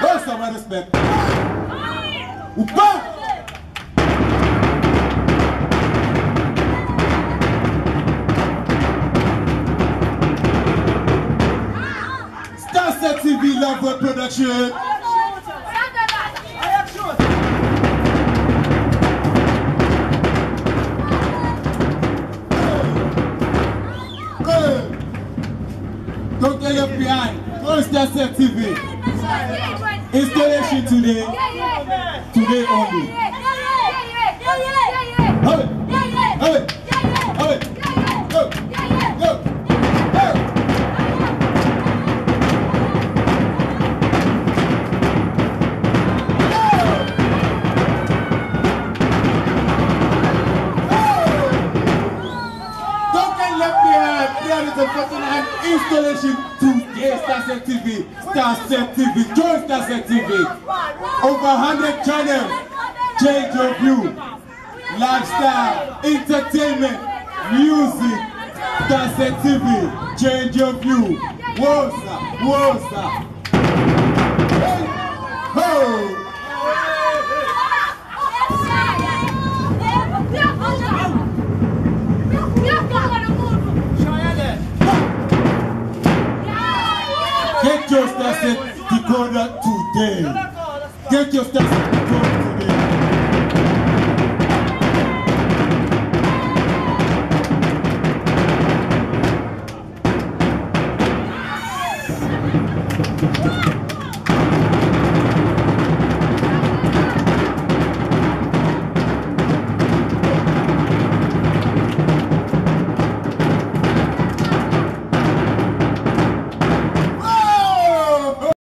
Where's some respect? Starset TV Love Web Production. Don't get left behind. Where's Starset TV? Installation today. Today only. Hey! Hey! Hey! Go! Go! Hey! Don't get left behind. There is a second-hand installation today. Starset TV. Starset TV. Join Starset TV. Over 100 channels. Change your view. Lifestyle, entertainment, music. Starset TV. Change your view. Wosa, wosa. Hey, ho. Get your Starset decoder today. Get your Starset decoder.